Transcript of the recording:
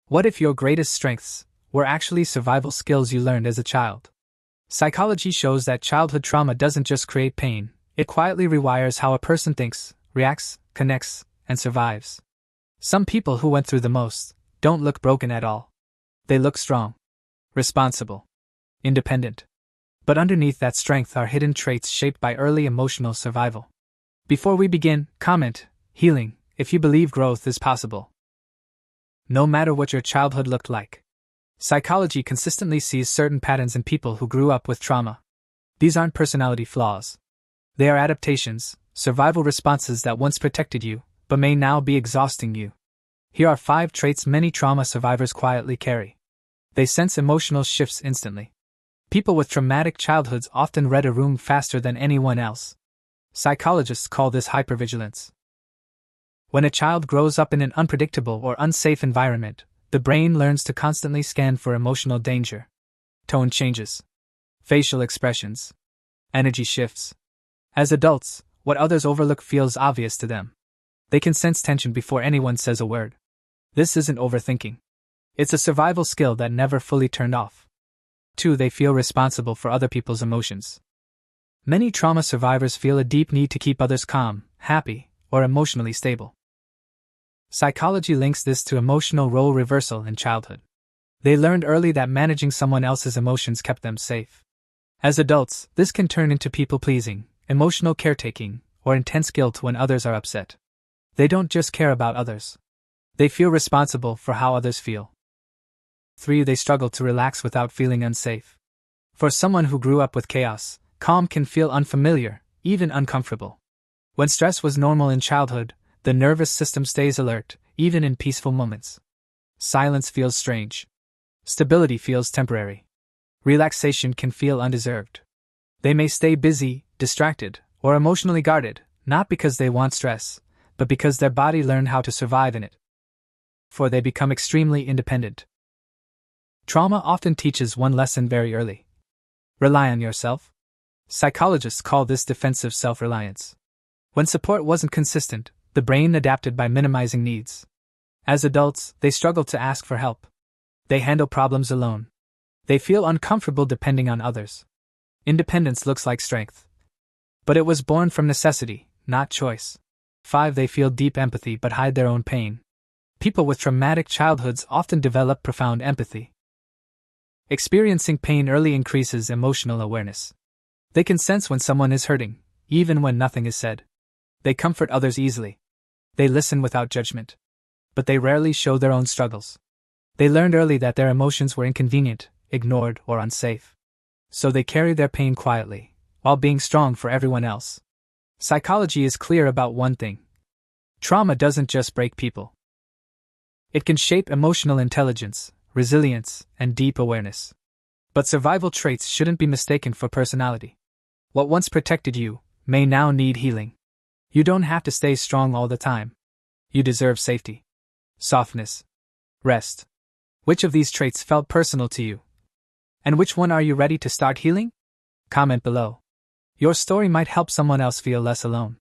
What if your greatest strengths were actually survival skills you learned as a child? Psychology shows that childhood trauma doesn't just create pain, it quietly rewires how a person thinks, reacts, connects, and survives. Some people who went through the most don't look broken at all. They look strong, responsible, independent. But underneath that strength are hidden traits shaped by early emotional survival. Before we begin, comment, healing, if you believe growth is possible. No matter what your childhood looked like. Psychology consistently sees certain patterns in people who grew up with trauma. These aren't personality flaws. They are adaptations, survival responses that once protected you, but may now be exhausting you. Here are 5 traits many trauma survivors quietly carry. They sense emotional shifts instantly. People with traumatic childhoods often read a room faster than anyone else. Psychologists call this hypervigilance. When a child grows up in an unpredictable or unsafe environment, the brain learns to constantly scan for emotional danger. Tone changes. Facial expressions. Energy shifts. As adults, what others overlook feels obvious to them. They can sense tension before anyone says a word. This isn't overthinking. It's a survival skill that never fully turned off. 2. They feel responsible for other people's emotions. Many trauma survivors feel a deep need to keep others calm, happy, or emotionally stable. Psychology links this to emotional role reversal in childhood. They learned early that managing someone else's emotions kept them safe. As adults, this can turn into people-pleasing, emotional caretaking, or intense guilt when others are upset. They don't just care about others. They feel responsible for how others feel. 3. They struggle to relax without feeling unsafe. For someone who grew up with chaos, calm can feel unfamiliar, even uncomfortable. When stress was normal in childhood, the nervous system stays alert, even in peaceful moments. Silence feels strange. Stability feels temporary. Relaxation can feel undeserved. They may stay busy, distracted, or emotionally guarded, not because they want stress, but because their body learned how to survive in it. 4. They become extremely independent. Trauma often teaches one lesson very early. Rely on yourself. Psychologists call this defensive self-reliance. When support wasn't consistent, the brain adapted by minimizing needs. As adults, they struggle to ask for help. They handle problems alone. They feel uncomfortable depending on others. Independence looks like strength. But it was born from necessity, not choice. 5. They feel deep empathy but hide their own pain. People with traumatic childhoods often develop profound empathy. Experiencing pain early increases emotional awareness. They can sense when someone is hurting, even when nothing is said. They comfort others easily. They listen without judgment. But they rarely show their own struggles. They learned early that their emotions were inconvenient, ignored, or unsafe. So they carry their pain quietly, while being strong for everyone else. Psychology is clear about one thing. Trauma doesn't just break people. It can shape emotional intelligence, resilience, and deep awareness. But survival traits shouldn't be mistaken for personality. What once protected you may now need healing. You don't have to stay strong all the time. You deserve safety, softness, rest. Which of these traits felt personal to you? And which one are you ready to start healing? Comment below. Your story might help someone else feel less alone.